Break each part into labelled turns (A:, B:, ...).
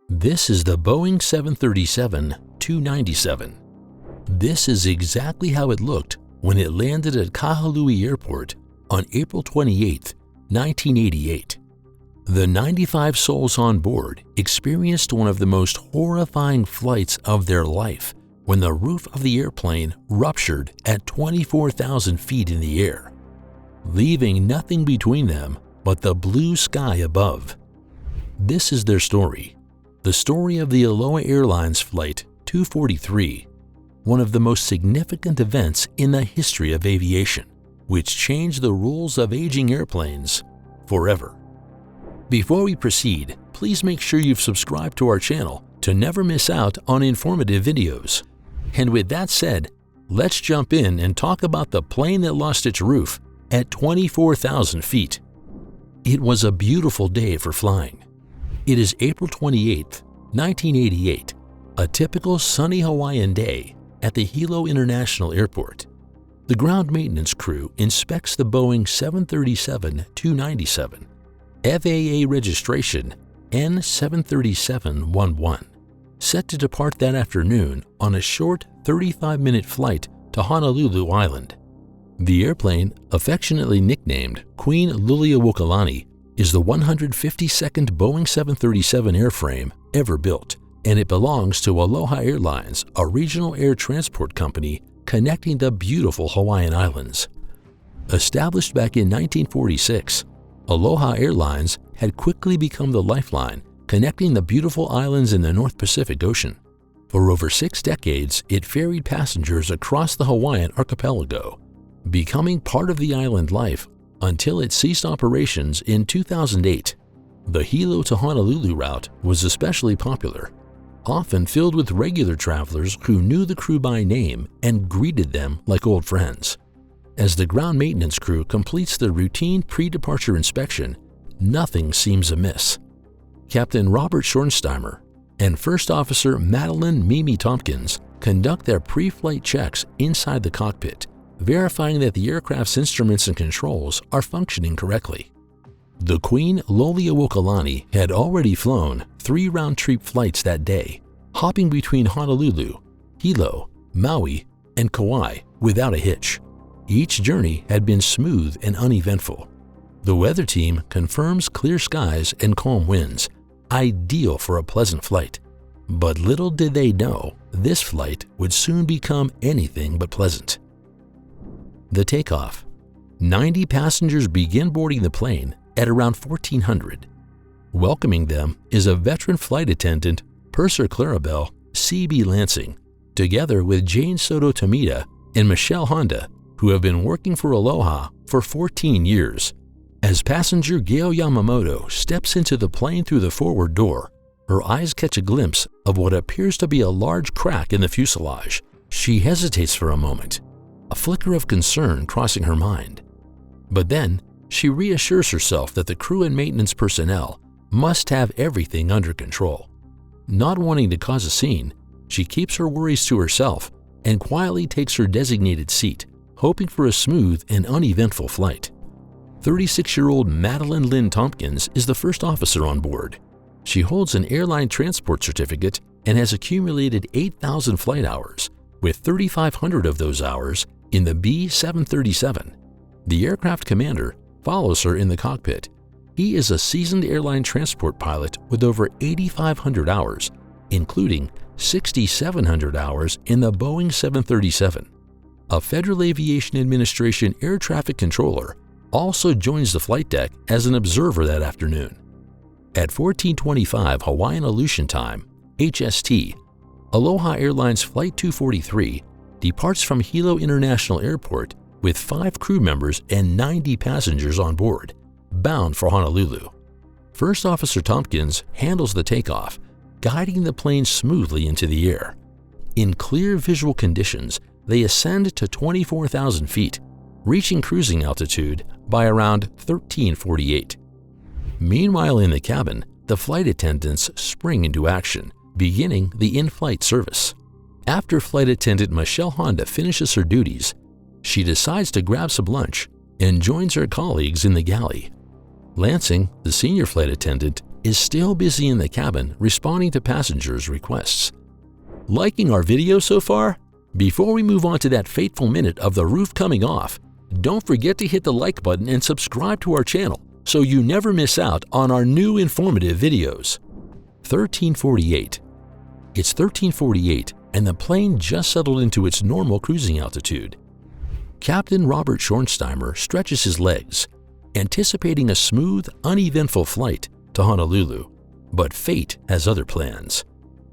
A: This is the Boeing 737-297. This is exactly how it looked when it landed at Kahului Airport on April 28, 1988. The 95 souls on board experienced one of the most horrifying flights of their life when the roof of the airplane ruptured at 24,000 feet in the air, leaving nothing between them but the blue sky above. This is their story, the story of the Aloha Airlines Flight 243, one of the most significant events in the history of aviation, which changed the rules of aging airplanes forever. Before we proceed, please make sure you've subscribed to our channel to never miss out on informative videos. And with that said, let's jump in and talk about the plane that lost its roof at 24,000 feet. It was a beautiful day for flying. It is April 28, 1988, a typical sunny Hawaiian day at the Hilo International Airport. The ground maintenance crew inspects the Boeing 737-297, FAA registration N737-11, set to depart that afternoon on a short 35-minute flight to Honolulu Island. The airplane, affectionately nicknamed Queen Liliuokalani, is the 152nd Boeing 737 airframe ever built, and it belongs to Aloha Airlines, a regional air transport company connecting the beautiful Hawaiian Islands. Established back in 1946, Aloha Airlines had quickly become the lifeline connecting the beautiful islands in the North Pacific Ocean. For over 6 decades, it ferried passengers across the Hawaiian archipelago, becoming part of the island life until it ceased operations in 2008. The Hilo to Honolulu route was especially popular, often filled with regular travelers who knew the crew by name and greeted them like old friends. As the ground maintenance crew completes the routine pre-departure inspection, nothing seems amiss. Captain Robert Schornsteimer and First Officer Madeline Mimi Tompkins conduct their pre-flight checks inside the cockpit, verifying that the aircraft's instruments and controls are functioning correctly. The Queen Liliuokalani had already flown 3 round-trip flights that day, hopping between Honolulu, Hilo, Maui, and Kauai without a hitch. Each journey had been smooth and uneventful. The weather team confirms clear skies and calm winds, ideal for a pleasant flight. But little did they know, this flight would soon become anything but pleasant. The takeoff. 90 passengers begin boarding the plane at around 1400. Welcoming them is a veteran flight attendant, Purser Clarabelle C.B. Lansing, together with Jane Soto Tomita and Michelle Honda, who have been working for Aloha for 14 years. As passenger Gail Yamamoto steps into the plane through the forward door, her eyes catch a glimpse of what appears to be a large crack in the fuselage. She hesitates for a moment, a flicker of concern crossing her mind. But then, she reassures herself that the crew and maintenance personnel must have everything under control. Not wanting to cause a scene, she keeps her worries to herself and quietly takes her designated seat, hoping for a smooth and uneventful flight. 36-year-old Madeline Lynn Tompkins is the first officer on board. She holds an airline transport certificate and has accumulated 8,000 flight hours, with 3,500 of those hours in the B-737. The aircraft commander follows her in the cockpit. He is a seasoned airline transport pilot with over 8,500 hours, including 6,700 hours in the Boeing 737. A Federal Aviation Administration air traffic controller also joins the flight deck as an observer that afternoon. At 14:25 Hawaiian Aleutian Time, HST, Aloha Airlines Flight 243 departs from Hilo International Airport with 5 crew members and 90 passengers on board, bound for Honolulu. First Officer Tompkins handles the takeoff, guiding the plane smoothly into the air. In clear visual conditions, they ascend to 24,000 feet, reaching cruising altitude by around 1348. Meanwhile, in the cabin, the flight attendants spring into action, beginning the in-flight service. After flight attendant Michelle Honda finishes her duties, she decides to grab some lunch and joins her colleagues in the galley. Lansing, the senior flight attendant, is still busy in the cabin responding to passengers' requests. Liking our video so far? Before we move on to that fateful minute of the roof coming off, don't forget to hit the like button and subscribe to our channel so you never miss out on our new informative videos. 1348. It's 1348 and the plane just settled into its normal cruising altitude. Captain Robert Schornsteimer stretches his legs, anticipating a smooth, uneventful flight to Honolulu, but fate has other plans.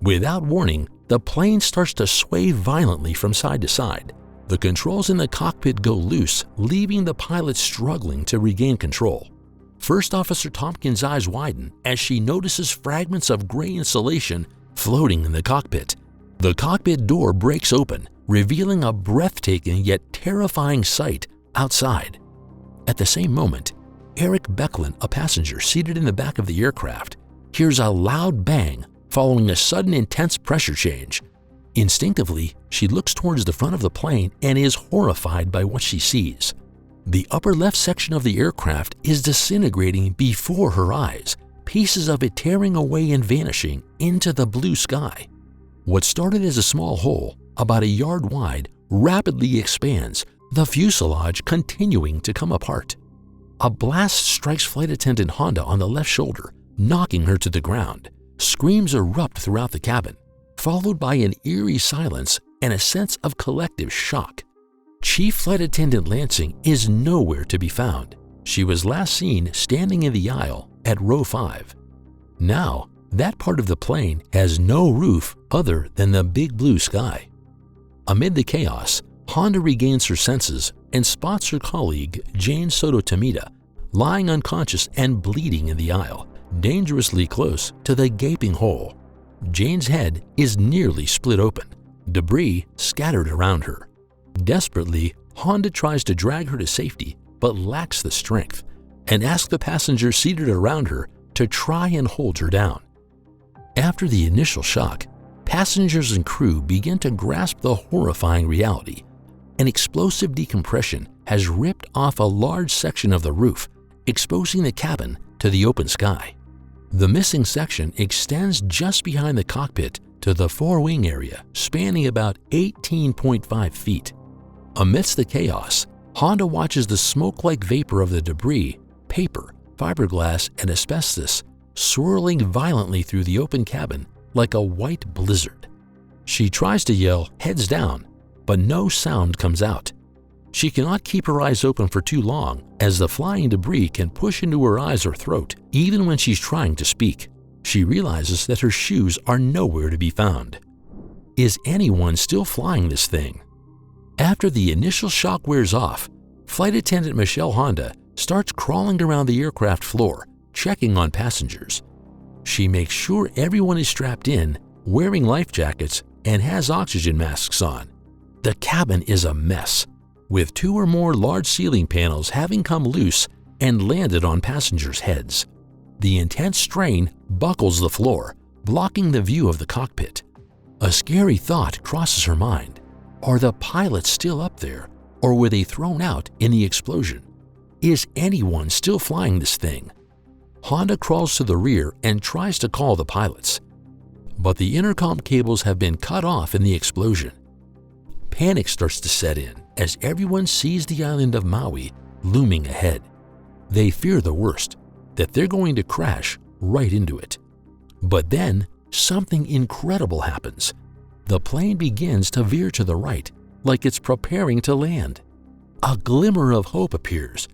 A: Without warning, the plane starts to sway violently from side to side. The controls in the cockpit go loose, leaving the pilot struggling to regain control. First Officer Tompkins' eyes widen as she notices fragments of gray insulation floating in the cockpit. The cockpit door breaks open, revealing a breathtaking yet terrifying sight outside. At the same moment, Eric Becklin, a passenger seated in the back of the aircraft, hears a loud bang following a sudden intense pressure change. Instinctively, she looks towards the front of the plane and is horrified by what she sees. The upper left section of the aircraft is disintegrating before her eyes, pieces of it tearing away and vanishing into the blue sky. What started as a small hole, about a yard wide, rapidly expands, the fuselage continuing to come apart. A blast strikes flight attendant Honda on the left shoulder, knocking her to the ground. Screams erupt throughout the cabin, followed by an eerie silence and a sense of collective shock. Chief Flight Attendant Lansing is nowhere to be found. She was last seen standing in the aisle at row 5. Now, that part of the plane has no roof other than the big blue sky. Amid the chaos, Honda regains her senses and spots her colleague, Jane Soto Tomita, lying unconscious and bleeding in the aisle, dangerously close to the gaping hole. Jane's head is nearly split open, debris scattered around her. Desperately, Honda tries to drag her to safety but lacks the strength and asks the passengers seated around her to try and hold her down. After the initial shock, passengers and crew begin to grasp the horrifying reality. An explosive decompression has ripped off a large section of the roof, exposing the cabin to the open sky. The missing section extends just behind the cockpit to the forewing area, spanning about 18.5 feet. Amidst the chaos, Honda watches the smoke-like vapor of the debris, paper, fiberglass, and asbestos swirling violently through the open cabin like a white blizzard. She tries to yell, "Heads down," but no sound comes out. She cannot keep her eyes open for too long, as the flying debris can push into her eyes or throat, even when she's trying to speak. She realizes that her shoes are nowhere to be found. Is anyone still flying this thing? After the initial shock wears off, Flight Attendant Michelle Honda starts crawling around the aircraft floor, checking on passengers. She makes sure everyone is strapped in, wearing life jackets, and has oxygen masks on. The cabin is a mess, with 2 or more large ceiling panels having come loose and landed on passengers' heads. The intense strain buckles the floor, blocking the view of the cockpit. A scary thought crosses her mind. Are the pilots still up there, or were they thrown out in the explosion? Is anyone still flying this thing? Honda crawls to the rear and tries to call the pilots, but the intercom cables have been cut off in the explosion. Panic starts to set in as everyone sees the island of Maui looming ahead. They fear the worst, that they're going to crash right into it. But then something incredible happens. The plane begins to veer to the right, like it's preparing to land. A glimmer of hope appears.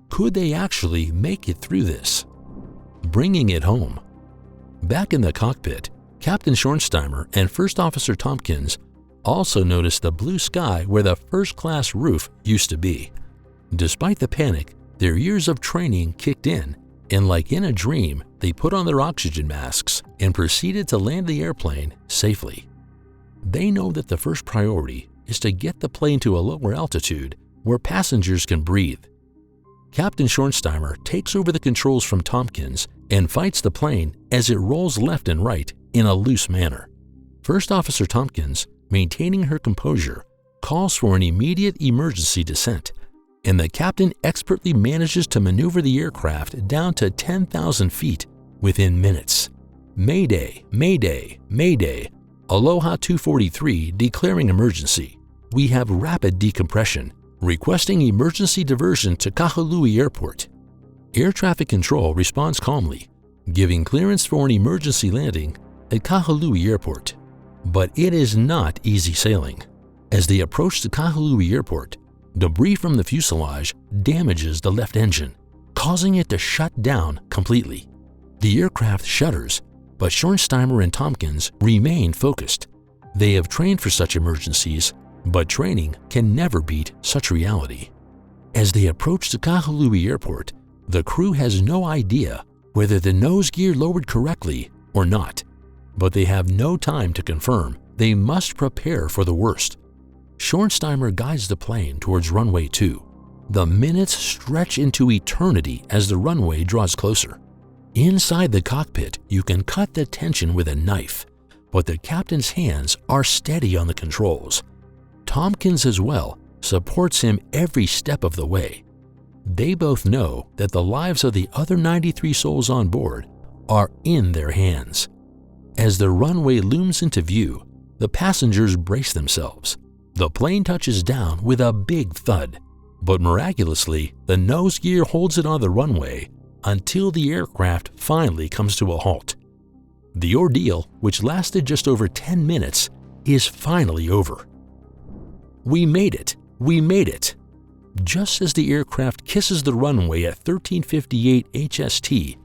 A: Could they actually make it through this? Bringing it home. Back in the cockpit, Captain Schornsteimer and First Officer Tompkins also noticed the blue sky where the first-class roof used to be. Despite the panic, their years of training kicked in, and like in a dream, they put on their oxygen masks and proceeded to land the airplane safely. They know that the first priority is to get the plane to a lower altitude where passengers can breathe. Captain Schornsteimer takes over the controls from Tompkins and fights the plane as it rolls left and right in a loose manner. First Officer Tompkins, maintaining her composure, calls for an immediate emergency descent, and the captain expertly manages to maneuver the aircraft down to 10,000 feet within minutes. Mayday, Mayday, Mayday. Aloha 243 declaring emergency. We have rapid decompression. Requesting emergency diversion to Kahului Airport. Air traffic control responds calmly, giving clearance for an emergency landing at Kahului Airport. But it is not easy sailing. As they approach the Kahului Airport, debris from the fuselage damages the left engine, causing it to shut down completely. The aircraft shudders, but Schornsteimer and Tompkins remain focused. They have trained for such emergencies, but training can never beat such reality. As they approach the Kahului Airport, the crew has no idea whether the nose gear lowered correctly or not, but they have no time to confirm. They must prepare for the worst. Schornsteimer guides the plane towards runway 2. The minutes stretch into eternity as the runway draws closer. Inside the cockpit, you can cut the tension with a knife, but the captain's hands are steady on the controls. Tompkins as well supports him every step of the way. They both know that the lives of the other 93 souls on board are in their hands. As the runway looms into view, the passengers brace themselves. The plane touches down with a big thud, but miraculously, the nose gear holds it on the runway until the aircraft finally comes to a halt. The ordeal, which lasted just over 10 minutes, is finally over. We made it! We made it! Just as the aircraft kisses the runway at 13:58 HST,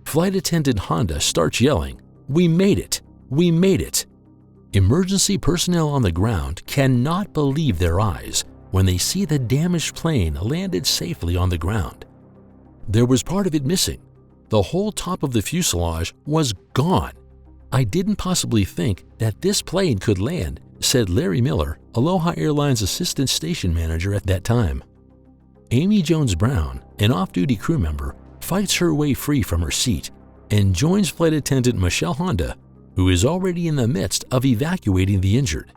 A: flight attendant Honda starts yelling, "We made it! We made it!" Emergency personnel on the ground cannot believe their eyes when they see the damaged plane landed safely on the ground. There was part of it missing. The whole top of the fuselage was gone. "I didn't possibly think that this plane could land," said Larry Miller, Aloha Airlines assistant station manager at that time. Amy Jones Brown, an off-duty crew member, fights her way free from her seat and joins flight attendant Michelle Honda, who is already in the midst of evacuating the injured.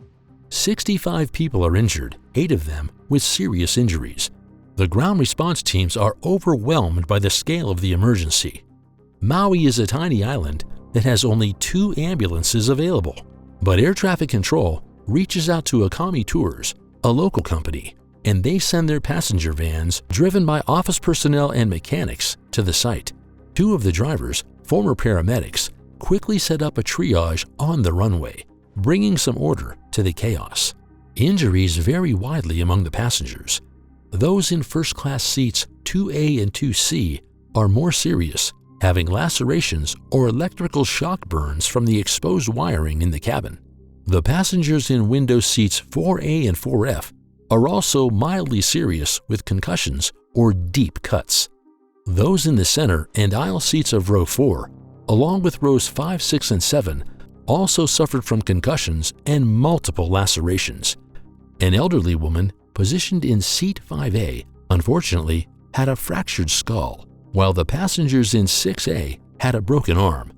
A: 65 people are injured, 8 of them with serious injuries. The ground response teams are overwhelmed by the scale of the emergency. Maui is a tiny island that has only 2 ambulances available, but air traffic control reaches out to Akami Tours, a local company, and they send their passenger vans driven by office personnel and mechanics to the site. 2 of the drivers, former paramedics, quickly set up a triage on the runway, bringing some order to the chaos. Injuries vary widely among the passengers. Those in first-class seats 2A and 2C are more serious, having lacerations or electrical shock burns from the exposed wiring in the cabin. The passengers in window seats 4A and 4F are also mildly serious with concussions or deep cuts. Those in the center and aisle seats of row 4, along with rows 5, 6, and 7, also suffered from concussions and multiple lacerations. An elderly woman positioned in seat 5A, unfortunately, had a fractured skull, while the passengers in 6A had a broken arm.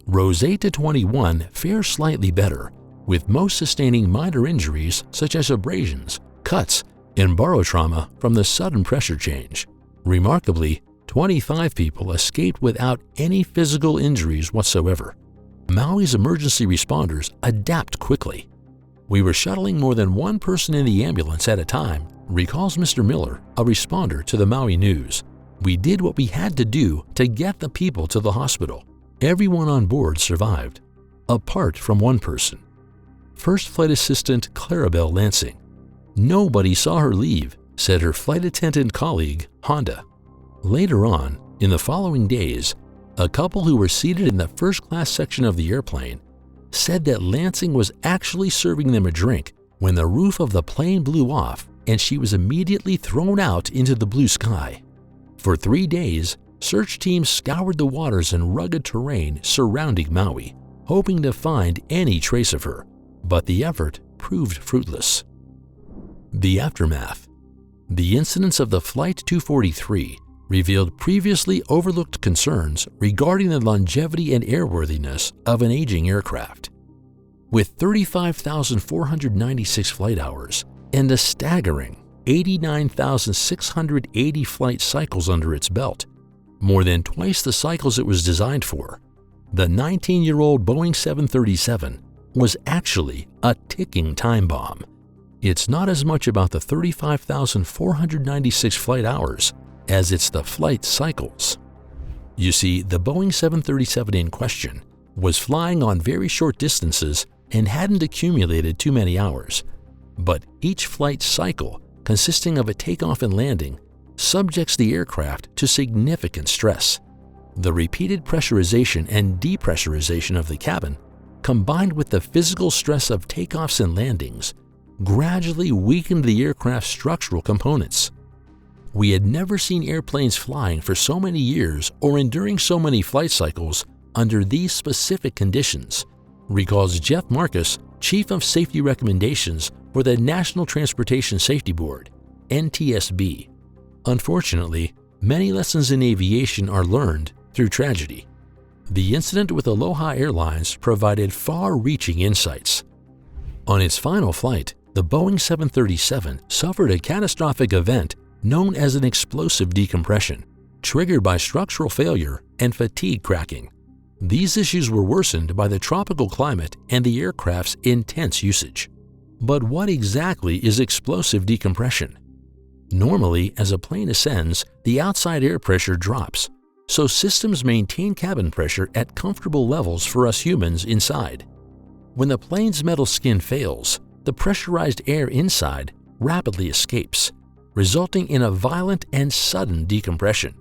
A: Rows 8 to 21 fare slightly better, with most sustaining minor injuries such as abrasions, cuts, and barotrauma from the sudden pressure change. Remarkably, 25 people escaped without any physical injuries whatsoever. Maui's emergency responders adapt quickly. "We were shuttling more than one person in the ambulance at a time," recalls Mr. Miller, a responder to the Maui News. "We did what we had to do to get the people to the hospital. Everyone on board survived, apart from one person." First Flight Assistant Clarabelle Lansing. "Nobody saw her leave," said her flight attendant colleague, Honda. Later on, in the following days, a couple who were seated in the first-class section of the airplane said that Lansing was actually serving them a drink when the roof of the plane blew off and she was immediately thrown out into the blue sky. For 3 days, search teams scoured the waters and rugged terrain surrounding Maui, hoping to find any trace of her, but the effort proved fruitless. The aftermath. The incidents of the Flight 243 revealed previously overlooked concerns regarding the longevity and airworthiness of an aging aircraft. With 35,496 flight hours and a staggering 89,680 flight cycles under its belt, more than twice the cycles it was designed for, The 19-year-old Boeing 737 was actually a ticking time bomb. It's not as much about the 35,496 flight hours as it's the flight cycles. You see, the Boeing 737 in question was flying on very short distances and hadn't accumulated too many hours. But each flight cycle, consisting of a takeoff and landing, subjects the aircraft to significant stress. The repeated pressurization and depressurization of the cabin, combined with the physical stress of takeoffs and landings, gradually weakened the aircraft's structural components. We had never seen airplanes flying for so many years or enduring so many flight cycles under these specific conditions, recalls Jeff Marcus, Chief of Safety Recommendations for the National Transportation Safety Board, NTSB. Unfortunately, many lessons in aviation are learned through tragedy. The incident with Aloha Airlines provided far-reaching insights. On its final flight, the Boeing 737 suffered a catastrophic event known as an explosive decompression, triggered by structural failure and fatigue cracking. These issues were worsened by the tropical climate and the aircraft's intense usage. But what exactly is explosive decompression? Normally, as a plane ascends, the outside air pressure drops, so systems maintain cabin pressure at comfortable levels for us humans inside. When the plane's metal skin fails, the pressurized air inside rapidly escapes, resulting in a violent and sudden decompression.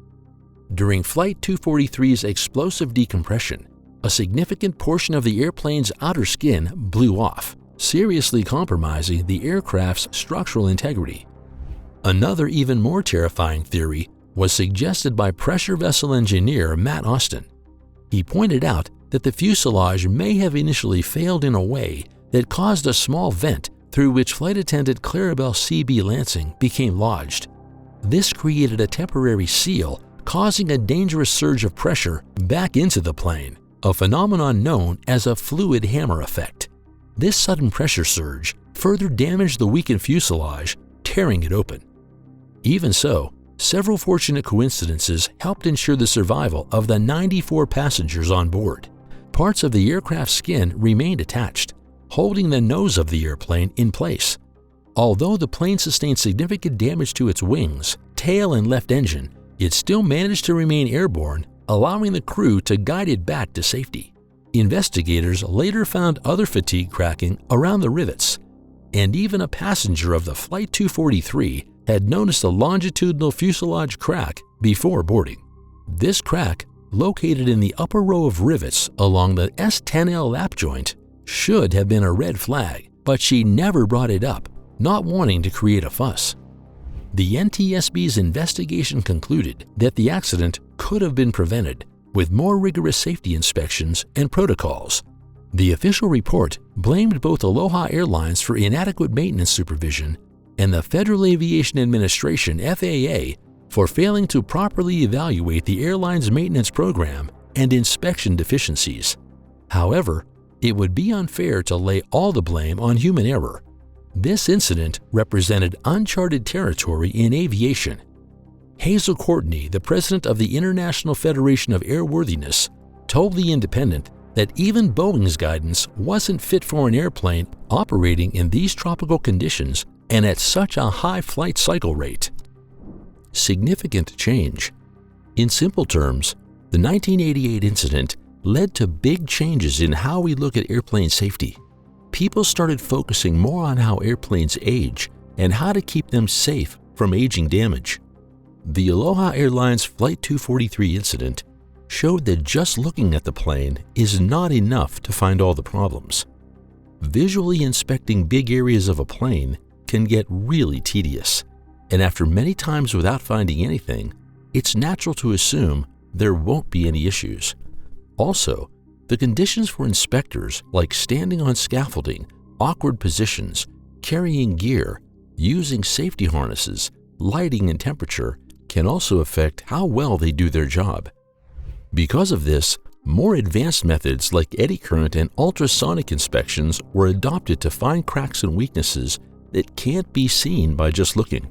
A: During Flight 243's explosive decompression, a significant portion of the airplane's outer skin blew off, seriously compromising the aircraft's structural integrity. Another even more terrifying theory was suggested by pressure vessel engineer Matt Austin. He pointed out that the fuselage may have initially failed in a way that caused a small vent through which flight attendant Clarabelle C.B. Lansing became lodged. This created a temporary seal, causing a dangerous surge of pressure back into the plane, a phenomenon known as a fluid hammer effect. This sudden pressure surge further damaged the weakened fuselage, tearing it open. Even so, several fortunate coincidences helped ensure the survival of the 94 passengers on board. Parts of the aircraft's skin remained attached, holding the nose of the airplane in place. Although the plane sustained significant damage to its wings, tail, and left engine, it still managed to remain airborne, allowing the crew to guide it back to safety. Investigators later found other fatigue cracking around the rivets, and even a passenger of the Flight 243 had noticed a longitudinal fuselage crack before boarding. This crack, located in the upper row of rivets along the S10L lap joint, should have been a red flag, but she never brought it up, not wanting to create a fuss. The NTSB's investigation concluded that the accident could have been prevented with more rigorous safety inspections and protocols. The official report blamed both Aloha Airlines for inadequate maintenance supervision and the Federal Aviation Administration (FAA) for failing to properly evaluate the airline's maintenance program and inspection deficiencies. However, it would be unfair to lay all the blame on human error. This incident represented uncharted territory in aviation. Hazel Courtney, the president of the International Federation of Airworthiness, told The Independent that even Boeing's guidance wasn't fit for an airplane operating in these tropical conditions and at such a high flight cycle rate. Significant change. In simple terms, the 1988 incident led to big changes in how we look at airplane safety. People started focusing more on how airplanes age and how to keep them safe from aging damage. The Aloha Airlines Flight 243 incident showed that just looking at the plane is not enough to find all the problems. Visually inspecting big areas of a plane can get really tedious, and after many times without finding anything, it's natural to assume there won't be any issues. Also, the conditions for inspectors, like standing on scaffolding, awkward positions, carrying gear, using safety harnesses, lighting, and temperature, can also affect how well they do their job. Because of this, more advanced methods like eddy current and ultrasonic inspections were adopted to find cracks and weaknesses that can't be seen by just looking.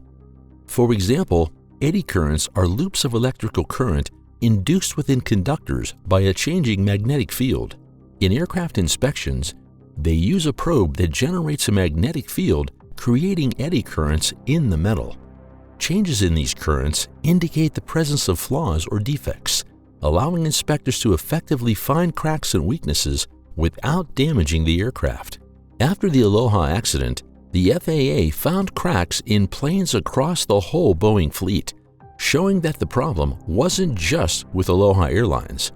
A: For example, eddy currents are loops of electrical current induced within conductors by a changing magnetic field. In aircraft inspections, they use a probe that generates a magnetic field, creating eddy currents in the metal. Changes in these currents indicate the presence of flaws or defects, allowing inspectors to effectively find cracks and weaknesses without damaging the aircraft. After the Aloha accident, the FAA found cracks in planes across the whole Boeing fleet, showing that the problem wasn't just with Aloha Airlines.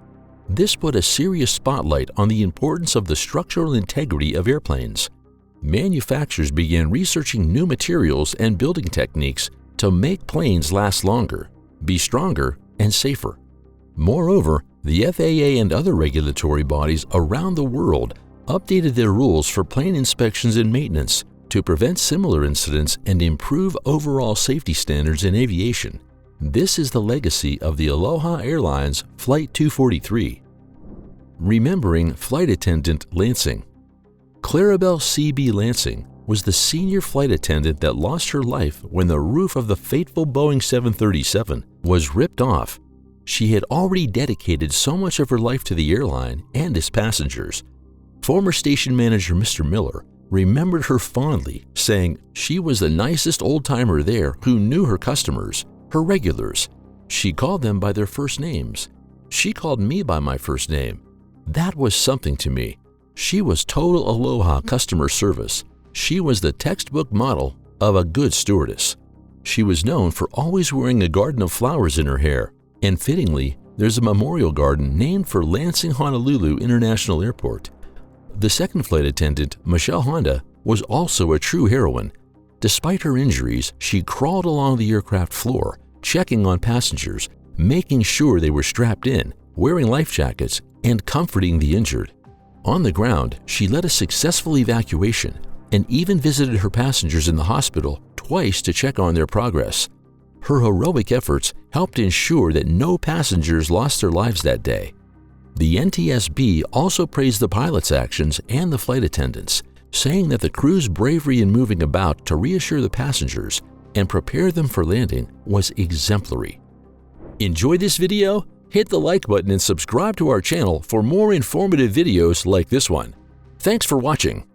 A: This put a serious spotlight on the importance of the structural integrity of airplanes. Manufacturers began researching new materials and building techniques to make planes last longer, be stronger, and safer. Moreover, the FAA and other regulatory bodies around the world updated their rules for plane inspections and maintenance to prevent similar incidents and improve overall safety standards in aviation. This is the legacy of the Aloha Airlines Flight 243. Remembering Flight Attendant Lansing. Clarabelle C.B. Lansing was the senior flight attendant that lost her life when the roof of the fateful Boeing 737 was ripped off. She had already dedicated so much of her life to the airline and its passengers. Former station manager Mr. Miller remembered her fondly, saying she was the nicest old-timer there who knew her customers, her regulars. She called them by their first names. She called me by my first name. That was something to me. She was total Aloha customer service. She was the textbook model of a good stewardess. She was known for always wearing a garden of flowers in her hair, and fittingly, there's a memorial garden named for Lansing Honolulu International Airport. The second flight attendant, Michelle Honda, was also a true heroine. Despite her injuries, she crawled along the aircraft floor, checking on passengers, making sure they were strapped in, wearing life jackets, and comforting the injured. On the ground, she led a successful evacuation and even visited her passengers in the hospital twice to check on their progress. Her heroic efforts helped ensure that no passengers lost their lives that day. The NTSB also praised the pilot's actions and the flight attendants, saying that the crew's bravery in moving about to reassure the passengers and prepare them for landing was exemplary. Enjoyed this video? Hit the like button and subscribe to our channel for more informative videos like this one. Thanks for watching.